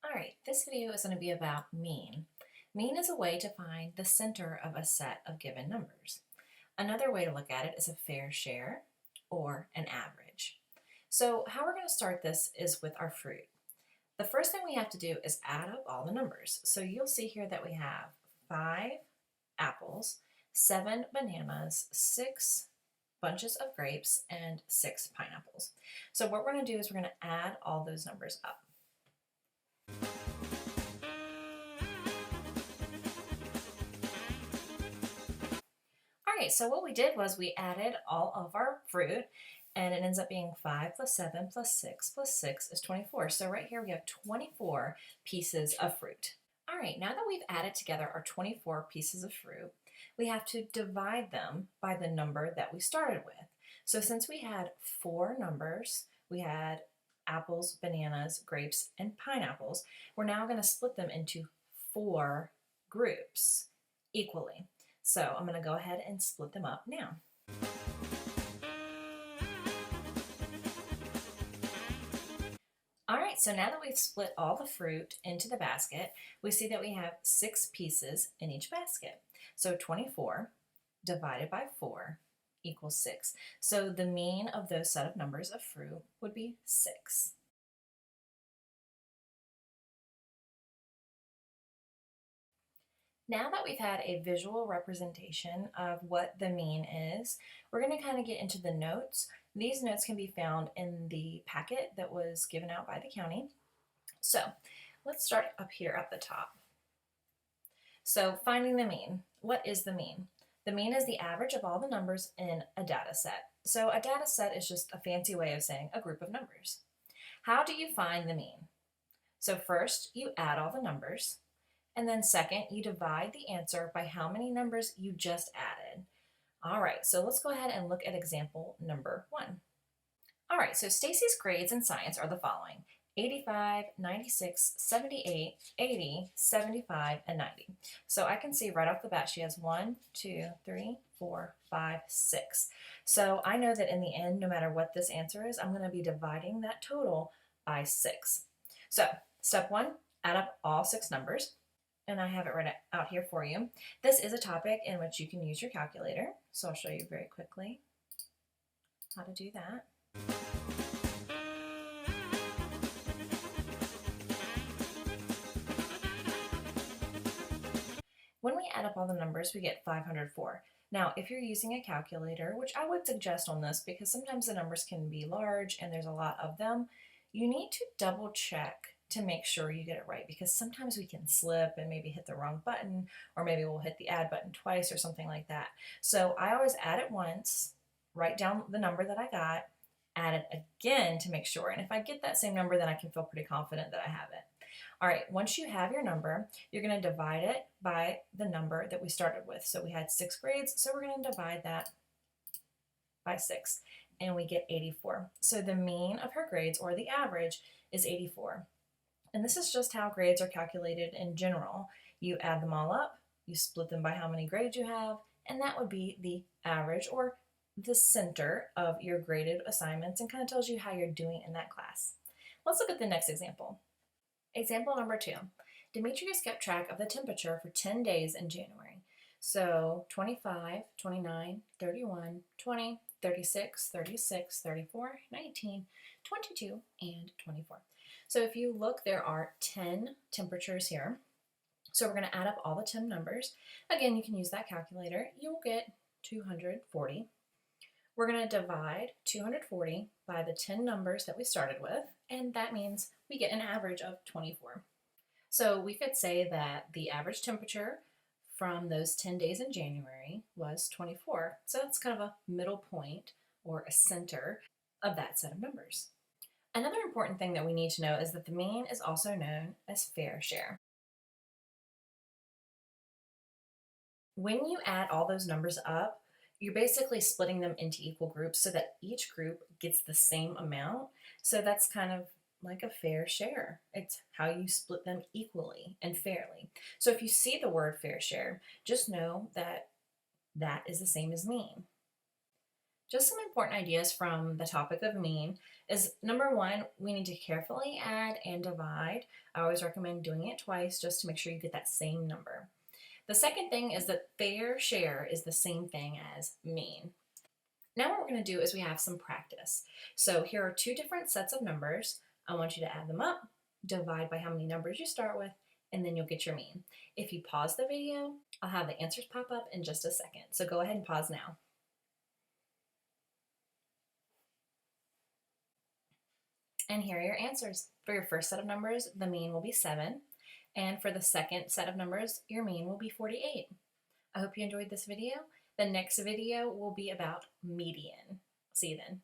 Alright, this video is going to be about mean. Mean is a way to find the center of a set of given numbers. Another way to look at it is a fair share or an average. So how we're going to start this is with our fruit. The first thing we have to do is add up all the numbers. So you'll see here that we have 5 apples, 7 bananas, 6 bunches of grapes, and 6 pineapples. So what we're going to do is we're going to add all those numbers up. Alright, so what we did was we added all of our fruit, and it ends up being 5 plus 7 plus 6 plus 6 is 24. So right here we have 24 pieces of fruit. Alright, now that we've added together our 24 pieces of fruit, we have to divide them by the number that we started with. So since we had 4 numbers, we had apples, bananas, grapes, and pineapples, we're now going to split them into 4 groups equally. So I'm going to go ahead and split them up now. All right, so now that we've split all the fruit into the basket, we see that we have 6 pieces in each basket. So 24 divided by 4 equals 6. So the mean of those set of numbers of fruit would be 6. Now that we've had a visual representation of what the mean is, we're going to kind of get into the notes. These notes can be found in the packet that was given out by the county. So let's start up here at the top. So finding the mean. What is the mean? The mean is the average of all the numbers in a data set. So a data set is just a fancy way of saying a group of numbers. How do you find the mean? So first, you add all the numbers. And then second, you divide the answer by how many numbers you just added. All right, so let's go ahead and look at example number 1. All right, so Stacy's grades in science are the following: 85, 96, 78, 80, 75, and 90. So I can see right off the bat she has 1, 2, 3, 4, 5, 6. So I know that in the end, no matter what this answer is, I'm going to be dividing that total by 6. So step 1, add up all 6 numbers. And I have it right out here for you. This is a topic in which you can use your calculator, so I'll show you very quickly how to do that. When we add up all the numbers, we get 504. Now, if you're using a calculator, which I would suggest on this because sometimes the numbers can be large and there's a lot of them, you need to double check to make sure you get it right, because sometimes we can slip and maybe hit the wrong button, or maybe we'll hit the add button twice or something like that. So I always add it once, write down the number that I got, add it again to make sure. And if I get that same number, then I can feel pretty confident that I have it. All right, once you have your number, you're going to divide it by the number that we started with. So we had 6 grades, so we're going to divide that by 6, and we get 84. So the mean of her grades, or the average, is 84. And this is just how grades are calculated in general. You add them all up, you split them by how many grades you have, and that would be the average, or the center of your graded assignments, and kind of tells you how you're doing in that class. Let's look at the next example. Example number 2. Demetrius kept track of the temperature for 10 days in January. So 25, 29, 31, 20, 36, 36, 34, 19, 22, and 24. So if you look, there are 10 temperatures here. So we're going to add up all the 10 numbers. Again, you can use that calculator. You'll get 240. We're going to divide 240 by the 10 numbers that we started with, and that means we get an average of 24. So we could say that the average temperature from those 10 days in January was 24. So that's kind of a middle point, or a center of that set of numbers. Another important thing that we need to know is that the mean is also known as fair share. When you add all those numbers up, you're basically splitting them into equal groups so that each group gets the same amount. So that's kind of like a fair share. It's how you split them equally and fairly. So if you see the word fair share, just know that that is the same as mean. Just some important ideas from the topic of mean is number one, we need to carefully add and divide. I always recommend doing it twice just to make sure you get that same number. The second thing is that fair share is the same thing as mean. Now what we're going to do is we have some practice. So here are two different sets of numbers. I want you to add them up, divide by how many numbers you start with, and then you'll get your mean. If you pause the video, I'll have the answers pop up in just a second. So go ahead and pause now. And here are your answers. For your first set of numbers, the mean will be 7. And for the second set of numbers, your mean will be 48. I hope you enjoyed this video. The next video will be about median. See you then.